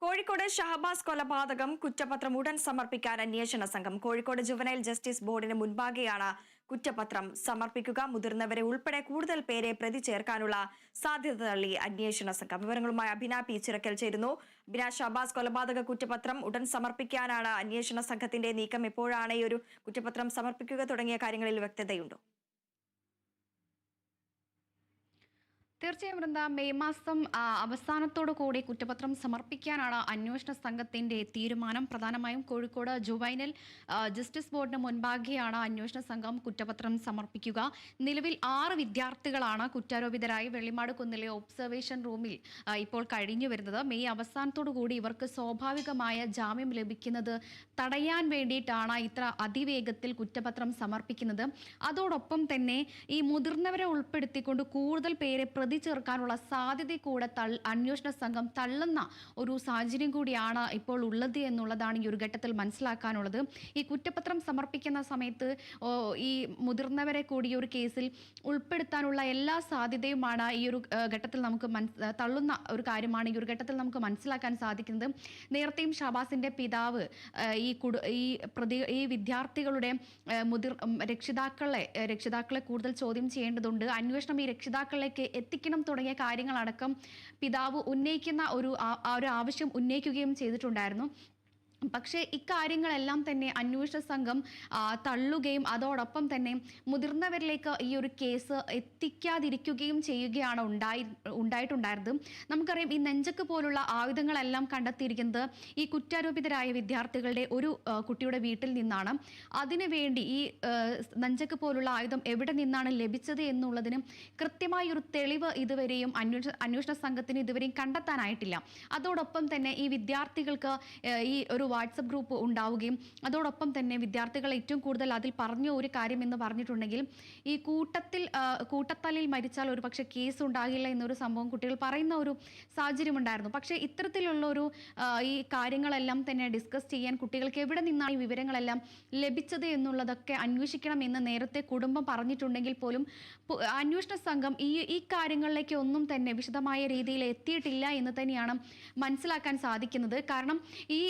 കോഴിക്കോട് ഷഹബാസ് കൊലപാതകം കുറ്റപത്രം ഉടൻ സമർപ്പിക്കാൻ അന്വേഷണ സംഘം. കോഴിക്കോട് ജുവനൈൽ ജസ്റ്റിസ് ബോർഡിന് മുൻപാകെയാണ് കുറ്റപത്രം സമർപ്പിക്കുക. മുതിർന്നവരെ ഉൾപ്പെടെ കൂടുതൽ പേരെ പ്രതി ചേർക്കാനുള്ള സാധ്യത തള്ളി അന്വേഷണ സംഘം. വിവരങ്ങളുമായി അഭിന പി ചിറക്കൽ ചേരുന്നു. അഭിന, ഷഹബാസ് കൊലപാതക കുറ്റപത്രം ഉടൻ സമർപ്പിക്കാനാണ് അന്വേഷണ സംഘത്തിന്റെ നീക്കം. എപ്പോഴാണ് ഈ ഒരു കുറ്റപത്രം സമർപ്പിക്കുക തുടങ്ങിയ കാര്യങ്ങളിൽ വ്യക്തതയുണ്ടോ? തീർച്ചയായും വൃന്ദ, മെയ് മാസം അവസാനത്തോടു കൂടി കുറ്റപത്രം സമർപ്പിക്കാനാണ് അന്വേഷണ സംഘത്തിന്റെ തീരുമാനം. പ്രധാനമായും കോഴിക്കോട് ജുവൈനൽ ജസ്റ്റിസ് ബോർഡിന് മുൻപാകെയാണ് അന്വേഷണ സംഘം കുറ്റപത്രം സമർപ്പിക്കുക. നിലവിൽ 6 വിദ്യാർത്ഥികളാണ് കുറ്റാരോപിതരായി വെള്ളിമാട് കുന്നിലെ ഒബ്സർവേഷൻ റൂമിൽ ഇപ്പോൾ കഴിഞ്ഞു വരുന്നത്. മെയ് അവസാനത്തോടു കൂടി ഇവർക്ക് സ്വാഭാവികമായ ജാമ്യം ലഭിക്കുന്നത് തടയാൻ വേണ്ടിയിട്ടാണ് ഇത്ര അതിവേഗത്തിൽ കുറ്റപത്രം സമർപ്പിക്കുന്നത്. അതോടൊപ്പം തന്നെ ഈ മുതിർന്നവരെ ഉൾപ്പെടുത്തിക്കൊണ്ട് കൂടുതൽ പേരെ പ്രതി ചേർക്കാനുള്ള സാധ്യത കൂടെ അന്വേഷണ സംഘം തള്ളുന്ന ഒരു സാഹചര്യം കൂടിയാണ് ഇപ്പോൾ ഉള്ളത് എന്നുള്ളതാണ് ഈ ഒരു ഘട്ടത്തിൽ മനസ്സിലാക്കാനുള്ളത്. ഈ കുറ്റപത്രം സമർപ്പിക്കുന്ന സമയത്ത് ഈ മുതിർന്നവരെ കൂടി ഒരു കേസിൽ ഉൾപ്പെടുത്താനുള്ള എല്ലാ സാധ്യതയുമാണ് ഈ ഒരു ഘട്ടത്തിൽ നമുക്ക് തള്ളുന്ന ഒരു കാര്യമാണ് ഈ ഒരു ഘട്ടത്തിൽ നമുക്ക് മനസ്സിലാക്കാൻ സാധിക്കുന്നത്. നേരത്തെയും ഷഹബാസിന്റെ പിതാവ് ഈ വിദ്യാർത്ഥികളുടെ രക്ഷിതാക്കളെ കൂടുതൽ ചോദ്യം ചെയ്യേണ്ടതുണ്ട്, അന്വേഷണം ഈ രക്ഷിതാക്കളിലേക്ക് എത്തിക്കണം തുടങ്ങിയ കാര്യങ്ങളടക്കം പിതാവ് ഉന്നയിക്കുന്ന ഒരു ആവശ്യം ഉന്നയിക്കുകയും ചെയ്തിട്ടുണ്ടായിരുന്നു. പക്ഷേ ഇക്കാര്യങ്ങളെല്ലാം തന്നെ അന്വേഷണ സംഘം തള്ളുകയും അതോടൊപ്പം തന്നെ മുതിർന്നവരിലേക്ക് ഈ ഒരു കേസ് എത്തിക്കാതിരിക്കുകയും ചെയ്യുകയാണ് ഉണ്ടായിട്ടുണ്ടായിരുന്നത്. നമുക്കറിയാം, ഈ നെഞ്ചക്ക് പോലുള്ള ആയുധങ്ങളെല്ലാം കണ്ടെത്തിയിരിക്കുന്നത് ഈ കുറ്റാരോപിതരായ വിദ്യാർത്ഥികളുടെ ഒരു കുട്ടിയുടെ വീട്ടിൽ നിന്നാണ്. അതിനുവേണ്ടി ഈ നെഞ്ചക്ക് പോലുള്ള ആയുധം എവിടെ നിന്നാണ് ലഭിച്ചത് എന്നുള്ളതിന് കൃത്യമായ ഒരു തെളിവ് ഇതുവരെയും അന്വേഷണ സംഘത്തിന് ഇതുവരെയും കണ്ടെത്താനായിട്ടില്ല. അതോടൊപ്പം തന്നെ ഈ വിദ്യാർത്ഥികൾക്ക് ഈ ഒരു വാട്സപ്പ് ഗ്രൂപ്പ് ഉണ്ടാവുകയും അതോടൊപ്പം തന്നെ വിദ്യാർത്ഥികൾ ഏറ്റവും കൂടുതൽ അതിൽ പറഞ്ഞ ഒരു കാര്യം എന്ന് പറഞ്ഞിട്ടുണ്ടെങ്കിൽ ഈ കൂട്ടത്തല്ലിൽ മരിച്ചാൽ ഒരു പക്ഷേ കേസ് ഉണ്ടാകില്ല എന്നൊരു സംഭവം കുട്ടികൾ പറയുന്ന ഒരു സാഹചര്യം ഉണ്ടായിരുന്നു. പക്ഷേ ഇത്തരത്തിലുള്ള ഒരു ഈ കാര്യങ്ങളെല്ലാം തന്നെ ഡിസ്കസ് ചെയ്യാൻ കുട്ടികൾക്ക് എവിടെ നിന്നാണ് ഈ വിവരങ്ങളെല്ലാം ലഭിച്ചത് എന്നുള്ളതൊക്കെ അന്വേഷിക്കണം എന്ന് നേരത്തെ കുടുംബം പറഞ്ഞിട്ടുണ്ടെങ്കിൽ പോലും അന്വേഷണ സംഘം ഈ കാര്യങ്ങളിലേക്ക് ഒന്നും തന്നെ വിശദമായ രീതിയിൽ എത്തിയിട്ടില്ല എന്ന് തന്നെയാണ് മനസ്സിലാക്കാൻ സാധിക്കുന്നത്. കാരണം ഈ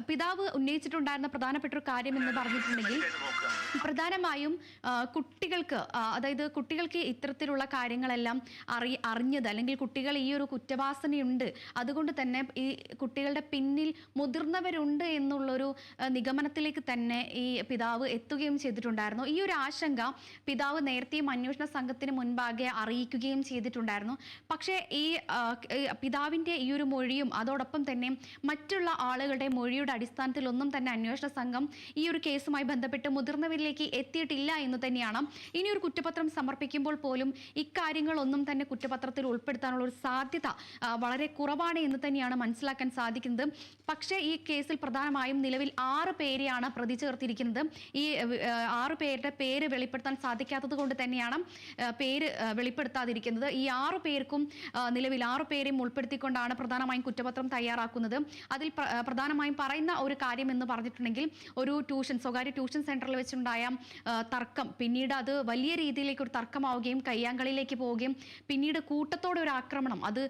പിതാവ് ഉന്നയിച്ചിട്ടുണ്ടായിരുന്ന പ്രധാനപ്പെട്ട ഒരു കാര്യം എന്ന് പറഞ്ഞിട്ടുണ്ടെങ്കിൽ പ്രധാനമായും കുട്ടികൾക്ക് ഇത്തരത്തിലുള്ള കാര്യങ്ങളെല്ലാം അറിഞ്ഞത് അല്ലെങ്കിൽ കുട്ടികൾ ഈ ഒരു കുറ്റവാസനയുണ്ട്, അതുകൊണ്ട് തന്നെ ഈ കുട്ടികളുടെ പിന്നിൽ മുതിർന്നവരുണ്ട് എന്നുള്ളൊരു നിഗമനത്തിലേക്ക് തന്നെ ഈ പിതാവ് എത്തുകയും ചെയ്തിട്ടുണ്ടായിരുന്നു. ഈ ഒരു ആശങ്ക പിതാവ് നേരത്തെയും അന്വേഷണ സംഘത്തിന് മുൻപാകെ അറിയിക്കുകയും ചെയ്തിട്ടുണ്ടായിരുന്നു. പക്ഷേ ഈ പിതാവിൻ്റെ ഈ ഒരു മൊഴിയും അതോടൊപ്പം തന്നെ മറ്റുള്ള ആളുകളുടെ മൊഴിയുടെ അടിസ്ഥാനത്തിൽ ഒന്നും തന്നെ അന്വേഷണ സംഘം ഈ ഒരു കേസുമായി ബന്ധപ്പെട്ട് മുതിർന്നവരിലേക്ക് എത്തിയിട്ടില്ല എന്ന് തന്നെയാണ്. ഇനി ഒരു കുറ്റപത്രം സമർപ്പിക്കുമ്പോൾ പോലും ഇക്കാര്യങ്ങളൊന്നും തന്നെ കുറ്റപത്രത്തിൽ ഉൾപ്പെടുത്താനുള്ള ഒരു സാധ്യത വളരെ കുറവാണ് എന്ന് തന്നെയാണ് മനസ്സിലാക്കാൻ സാധിക്കുന്നത്. പക്ഷേ ഈ കേസിൽ പ്രധാനമായും നിലവിൽ 6 പേരെയാണ് പ്രതി ചേർത്തിരിക്കുന്നത്. ഈ 6 പേരുടെ പേര് വെളിപ്പെടുത്താൻ സാധിക്കാത്തത് കൊണ്ട് തന്നെയാണ് പേര് വെളിപ്പെടുത്താതിരിക്കുന്നത്. ഈ 6 പേർക്കും നിലവിൽ 6 പേരെയും ഉൾപ്പെടുത്തിക്കൊണ്ടാണ് പ്രധാനമായും കുറ്റപത്രം തയ്യാറാക്കുന്നത്. അതിൽ പ്രധാനമായും പറയുന്ന ഒരു കാര്യം എന്ന് പറഞ്ഞിട്ടുണ്ടെങ്കിൽ ഒരു സ്വകാര്യ ട്യൂഷൻ സെന്ററിൽ വെച്ചുണ്ടായ തർക്കം പിന്നീട് അത് വലിയ രീതിയിലേക്ക് ഒരു തർക്കമാവുകയും കയ്യാങ്കളിയിലേക്ക് പോവുകയും പിന്നീട് കൂട്ടത്തോടെ ഒരു ആക്രമണം, അത്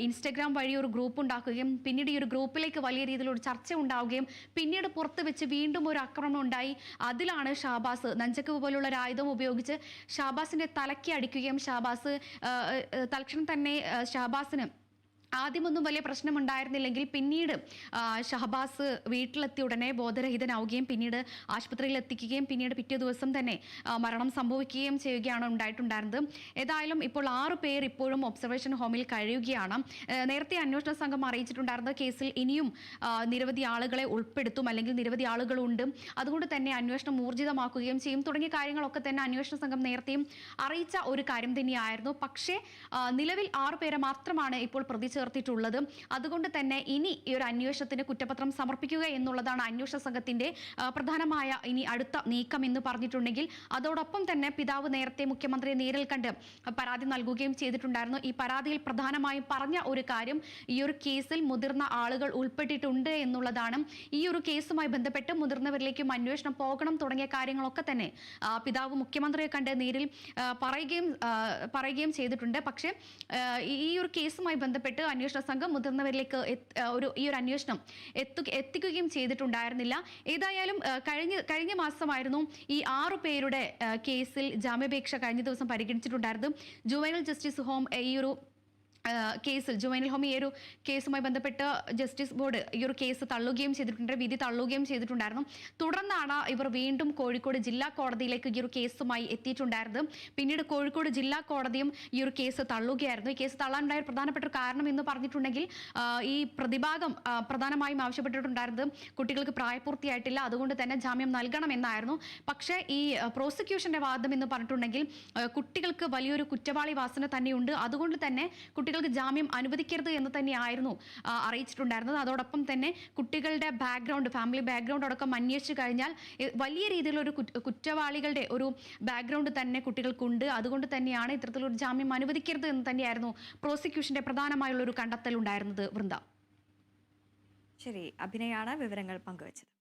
ഇൻസ്റ്റഗ്രാം വഴി ഒരു ഗ്രൂപ്പ് ഉണ്ടാക്കുകയും പിന്നീട് ഈ ഒരു ഗ്രൂപ്പിലേക്ക് വലിയ രീതിയിലൊരു ചർച്ച ഉണ്ടാവുകയും പിന്നീട് പുറത്ത് വെച്ച് വീണ്ടും ഒരു ആക്രമണം ഉണ്ടായി. അതിലാണ് ഷഹബാസ് നെഞ്ചക്ക് പോലുള്ള ഒരു ആയുധം ഉപയോഗിച്ച് ഷഹബാസിന്റെ തലയ്ക്ക് അടിക്കുകയും തൽക്ഷണം തന്നെ ഷഹബാസിന് ആദ്യമൊന്നും വലിയ പ്രശ്നമുണ്ടായിരുന്നില്ലെങ്കിൽ പിന്നീട് ഷഹബാസ് വീട്ടിലെത്തിയ ഉടനെ ബോധരഹിതനാവുകയും പിന്നീട് ആശുപത്രിയിൽ എത്തിക്കുകയും പിന്നീട് പിറ്റേ ദിവസം തന്നെ മരണം സംഭവിക്കുകയും ചെയ്യുകയാണ് ഉണ്ടായിട്ടുണ്ടായിരുന്നത്. ഏതായാലും ഇപ്പോൾ 6 പേർ ഇപ്പോഴും ഒബ്സർവേഷൻ ഹോമിൽ കഴിയുകയാണ്. നേരത്തെ അന്വേഷണ സംഘം അറിയിച്ചിട്ടുണ്ടായിരുന്ന കേസിൽ ഇനിയും നിരവധി ആളുകളെ ഉൾപ്പെടുത്തും, അല്ലെങ്കിൽ നിരവധി ആളുകളുണ്ട്, അതുകൊണ്ട് തന്നെ അന്വേഷണം ഊർജിതമാക്കുകയും ചെയ്യും തുടങ്ങിയ കാര്യങ്ങളൊക്കെ തന്നെ അന്വേഷണ സംഘം നേരത്തെയും അറിയിച്ച ഒരു കാര്യം തന്നെയായിരുന്നു. പക്ഷേ നിലവിൽ 6 പേരെ മാത്രമാണ് ഇപ്പോൾ പ്രതി ചേർത്തിട്ടുള്ളത്. അതുകൊണ്ട് തന്നെ ഇനി ഈ ഒരു അന്വേഷണത്തിന് കുറ്റപത്രം സമർപ്പിക്കുക എന്നുള്ളതാണ് അന്വേഷണ സംഘത്തിന്റെ പ്രധാനമായ ഇനി അടുത്ത നീക്കം എന്ന് പറഞ്ഞിട്ടുണ്ടെങ്കിൽ അതോടൊപ്പം തന്നെ പിതാവ് നേരത്തെ മുഖ്യമന്ത്രിയെ നേരിൽ കണ്ട് പരാതി നൽകുകയും ചെയ്തിട്ടുണ്ടായിരുന്നു. ഈ പരാതിയിൽ പ്രധാനമായും പറഞ്ഞ ഒരു കാര്യം ഈ ഒരു കേസിൽ മുതിർന്ന ആളുകൾ ഉൾപ്പെട്ടിട്ടുണ്ട് എന്നുള്ളതാണ്. ഈ ഒരു കേസുമായി ബന്ധപ്പെട്ട് മുതിർന്നവരിലേക്കും അന്വേഷണം പോകണം തുടങ്ങിയ കാര്യങ്ങളൊക്കെ തന്നെ പിതാവ് മുഖ്യമന്ത്രിയെ കണ്ട് നേരിൽ പറയുകയും ചെയ്തിട്ടുണ്ട്. പക്ഷേ ഈ ഒരു കേസുമായി ബന്ധപ്പെട്ട് അന്വേഷണ സംഘം മുതിർന്നവരിലേക്ക് ഈ ഒരു അന്വേഷണം എത്തിക്കുകയും ചെയ്തിട്ടുണ്ടായിരുന്നില്ല. ഏതായാലും കഴിഞ്ഞ മാസമായിരുന്നു ഈ 6 പേരുടെ കേസിൽ ജാമ്യാപേക്ഷ കഴിഞ്ഞ ദിവസം പരിഗണിച്ചിട്ടുണ്ടായിരുന്നു. ജുവൈനൽ ജസ്റ്റിസ് ഹോം ഈ ഒരു കേസിൽ ജുവൈനൽ ഹോം ഈ ഒരു കേസുമായി ബന്ധപ്പെട്ട് ജസ്റ്റിസ് ബോർഡ് ഈ ഒരു കേസ് തള്ളുകയും ചെയ്തിട്ടുണ്ട്, വിധി തള്ളുകയും ചെയ്തിട്ടുണ്ടായിരുന്നു. തുടർന്നാണ് ഇവർ വീണ്ടും കോഴിക്കോട് ജില്ലാ കോടതിയിലേക്ക് ഈ ഒരു കേസുമായി എത്തിയിട്ടുണ്ടായിരുന്നത്. പിന്നീട് കോഴിക്കോട് ജില്ലാ കോടതിയും ഈ ഒരു കേസ് തള്ളുകയായിരുന്നു. ഈ കേസ് തള്ളാനുണ്ടായ പ്രധാനപ്പെട്ട ഒരു കാരണം എന്ന് പറഞ്ഞിട്ടുണ്ടെങ്കിൽ ഈ പ്രതിഭാഗം പ്രധാനമായും ആവശ്യപ്പെട്ടിട്ടുണ്ടായിരുന്നത് കുട്ടികൾക്ക് പ്രായപൂർത്തിയായിട്ടില്ല, അതുകൊണ്ട് തന്നെ ജാമ്യം നൽകണമെന്നായിരുന്നു. പക്ഷേ ഈ പ്രോസിക്യൂഷന്റെ വാദം എന്ന് പറഞ്ഞിട്ടുണ്ടെങ്കിൽ കുട്ടികൾക്ക് വലിയൊരു കുറ്റവാളി വാസന തന്നെയുണ്ട്, അതുകൊണ്ട് തന്നെ കുട്ടികൾക്ക് ജാമ്യം അനുവദിക്കരുത് എന്ന് തന്നെയായിരുന്നു അറിയിച്ചിട്ടുണ്ടായിരുന്നത്. അതോടൊപ്പം തന്നെ കുട്ടികളുടെ ബാക്ക്ഗ്രൗണ്ട്, ഫാമിലി ബാക്ക്ഗ്രൗണ്ട് അടക്കം അന്വേഷിച്ചു കഴിഞ്ഞാൽ വലിയ രീതിയിലുള്ള ഒരു കുറ്റവാളികളുടെ ഒരു ബാക്ക്ഗ്രൗണ്ട് തന്നെ കുട്ടികൾക്കുണ്ട്, അതുകൊണ്ട് തന്നെയാണ് ഇത്തരത്തിലൊരു ജാമ്യം അനുവദിക്കരുത് എന്ന് തന്നെയായിരുന്നു പ്രോസിക്യൂഷന്റെ പ്രധാനമായുള്ള ഒരു കണ്ടെത്തൽ ഉണ്ടായിരുന്നത്. വൃന്ദ. ശരി, അഭിനയാണ് വിവരങ്ങൾ പങ്കുവച്ചത്.